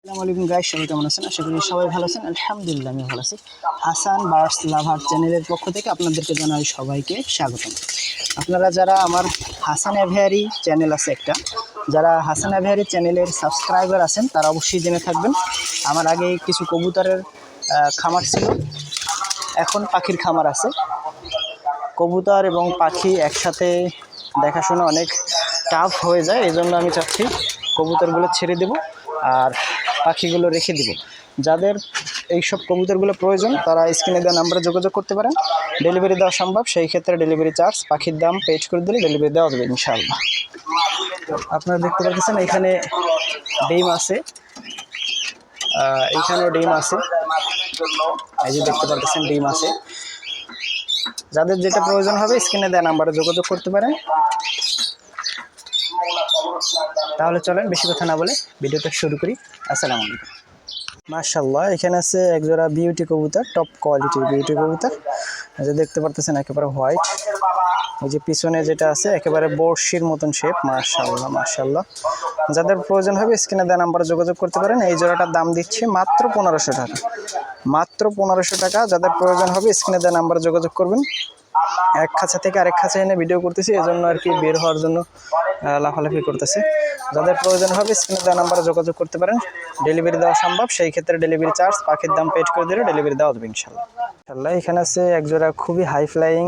আসসালামু আলাইকুম গাইস, সবাই কেমন আছেন? আশা করি সবাই ভালো আছেন। আলহামদুলিল্লাহ আমি ভালো আছি। হাসান বার্ডস লাভার চ্যানেলের পক্ষ থেকে আপনাদেরকে জানাই সবাইকে স্বাগতম। আপনারা যারা আমার হাসান অ্যাভিয়ারি চ্যানেল আছে একটা, যারা হাসান অ্যাভিয়ারি চ্যানেলের সাবস্ক্রাইবার আছেন তারা অবশ্যই জেনে থাকবেন আমার আগে কিছু কবুতরের খামার ছিল, এখন পাখির খামার আছে। কবুতর এবং পাখি একসাথে দেখাশোনা অনেক টাফ হয়ে যায়, এই জন্য আমি চাচ্ছি কবুতরগুলো ছেড়ে দেব আর পাখিগুলো রেখে দিব। যাদের এইসব কবুতরগুলো প্রয়োজন তারা স্ক্রিনে দেওয়া নাম্বারে যোগাযোগ করতে পারেন। ডেলিভারি দেওয়া সম্ভব, সেই ক্ষেত্রে ডেলিভারি চার্জ পাখির দাম পেড করে দিলে ডেলিভারি দেওয়া যাবে ইনশাআল্লাহ। আপনারা দেখতে পাচ্ছেন এখানে ডিম আছে, এইখানেও ডিম আছে, এই যে দেখতে পাচ্ছেন ডিম আছে। যাদের যেটা প্রয়োজন হবে স্ক্রিনে দেওয়া নাম্বারে যোগাযোগ করতে পারেন। তাহলে চলেন বেশি কথা না বলে ভিডিওটা শুরু করি। আসসালামু আলাইকুম। মাশাআল্লাহ, এখানে আছে একজোড়া বিউটি কবুতর, টপ কোয়ালিটির বিউটি কবুতর। এই যে দেখতে পারতেছেন একেবারে হোয়াইট, এই যে পিছনে যেটা আছে একেবারে বড়শির মতন শেপ। মাশাআল্লাহ মাশাআল্লাহ, যাদের প্রয়োজন হবে স্ক্রিনে দেওয়া নাম্বারে যোগাযোগ করতে পারেন। এই জোড়াটার দাম দিচ্ছি মাত্র 1500 টাকা, মাত্র 1500 টাকা। যাদের প্রয়োজন হবে স্ক্রিনে দেওয়া নাম্বারে যোগাযোগ করবেন। এক খাঁচা থেকে আরেক খাঁচা এনে ভিডিও করতেছি, এই জন্য আর কি বের হওয়ার জন্য লাফালাফি করতেছে। যাদের প্রয়োজন হবে স্ক্রিনে দেওয়া নাম্বারে যোগাযোগ করতে পারেন। ডেলিভারি দেওয়া সম্ভব, সেই ক্ষেত্রে ডেলিভারি চার্জ পাখির দাম পেড করে দিলে ডেলিভারি দেওয়া দেবে ইনশাল্লাহ। এখানে আছে একজোড়া খুবই হাই ফ্লাইং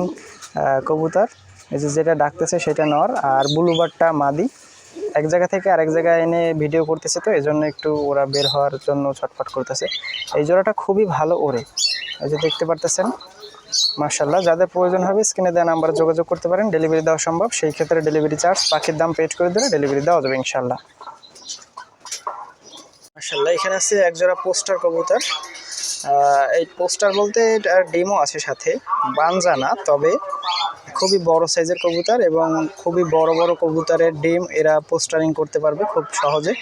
কবুতর, এই যে যেটা ডাকতেছে সেটা নর, আর ব্লুবার্ডটা মাদি। এক জায়গা থেকে আরেক জায়গায় এনে ভিডিও করতেছে, তো এই জন্য একটু ওরা বের হওয়ার জন্য ছটফট করতেছে। এই জোড়াটা খুবই ভালো ওড়ে, এই যে দেখতে পারতেছেন মাশাআল্লাহ। যাদের প্রয়োজন হবে স্ক্রিনে দেওয়া নাম্বারে যোগাযোগ করতে পারেন। ডেলিভারি দেওয়া সম্ভব, সেই ক্ষেত্রে ডেলিভারি চার্জ পাখির দাম পেড করে দিলে ডেলিভারি দেওয়া যাবে ইনশাআল্লাহ। মাশাআল্লাহ, এখানে আছে একজোড়া পোস্টার কবুতর। এই পোস্টার বলতে এটার ডিমও আছে সাথে, বানজা না, তবে খুবই বড় সাইজের কবুতর এবং খুবই বড় বড় কবুতরের ডিম এরা পোস্টারিং করতে পারবে খুব সহজে।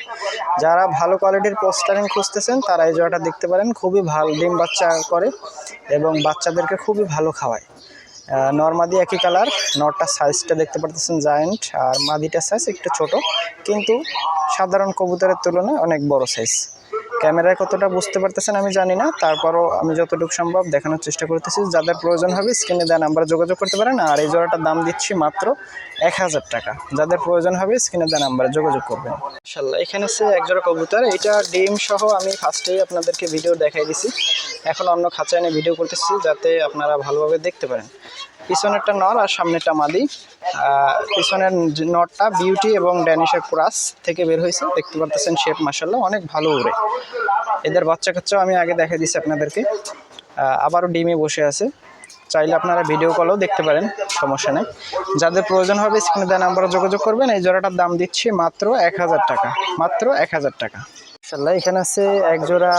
যারা ভালো কোয়ালিটির পোস্টারিং খুঁজতেছেন তারা এই জোড়াটা দেখতে পারেন। খুবই ভালো ডিম বাচ্চা করে এবং বাচ্চাদেরকে খুবই ভালো খাওয়ায়। নরমাদি একই কালার, নরটার সাইজটা দেখতে পারতেছেন জায়েন্ট, আর মাদিটার সাইজ একটু ছোট, কিন্তু সাধারণ কবুতরের তুলনায় অনেক বড় সাইজ। ক্যামেরায় কতটা বুঝতে পারতেছেন আমি জানি না, তারপরও আমি যতটুকু সম্ভব দেখানোর চেষ্টা করতেছি। যাদের প্রয়োজন হবে স্ক্রিনে দেওয়া নাম্বারে যোগাযোগ করতে পারেন। আর এই জোড়াটার দাম দিচ্ছি মাত্র 1000 টাকা। যাদের প্রয়োজন হবে স্ক্রিনে দেওয়া নাম্বারে যোগাযোগ করবেন ইনশাআল্লাহ। এখানে আছে একজোড়া কবুতর, এটা ডিম সহ আমি ফার্স্টেই আপনাদেরকে ভিডিও দেখাই দিছি, এখন অন্য খাঁচা এনে ভিডিও করতেছি যাতে আপনারা ভালোভাবে দেখতে পারেন। পিছনেরটা নর আর সামনেরটা মাদি। পিছনের নরটা বিউটি এবং ড্যানিশের ক্রাস থেকে বের হয়েছে, দেখতে পারতেছেন শেপ মাশাআল্লাহ অনেক ভালো উড়ে। এদের বাচ্চা কাচ্চাও আমি আগে দেখা দিচ্ছি আপনাদেরকে। আবারও ডিমে বসে আছে, চাইলে আপনারা ভিডিও কলেও দেখতে পারেন, সমস্যা নেই। যাদের প্রয়োজন হবে স্ক্রিনে দেওয়া নাম্বারে যোগাযোগ করবেন। এই জোড়াটার দাম দিচ্ছি মাত্র 1000 টাকা, মাত্র 1000 টাকা ইনশাআল্লাহ। এখানে আছে একজোড়া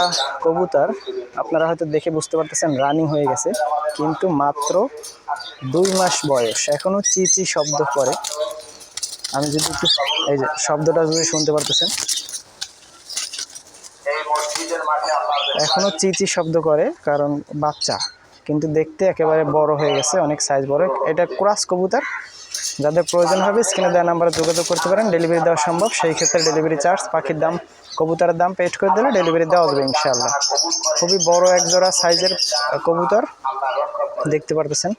কবুতর, আপনারা হয়তো দেখে বুঝতে পারতেছেন রানিং হয়ে গেছে, কিন্তু মাত্র 2 মাস বয়স, এখনও চিচি শব্দ করে। আমি যদি একটু এই যে শব্দটা যদি শুনতে পারতেছেন, এখনও চিচি শব্দ করে, কারণ বাচ্চা, কিন্তু দেখতে একেবারে বড় হয়ে গেছে, অনেক সাইজ বড়। এটা ক্রাস কবুতর। যাদের প্রয়োজন হবে স্ক্রিনে দেওয়া নাম্বারে যোগাযোগ করতে পারেন। ডেলিভারি দেওয়া সম্ভব, সেই ক্ষেত্রে ডেলিভারি চার্জ পাখির দাম কবুতরের দাম পেড করে দিলে ডেলিভারি দেওয়া যাবে ইনশাআল্লাহ। খুবই বড় একজোড়া সাইজের কবুতর দেখতে পারতেছেন।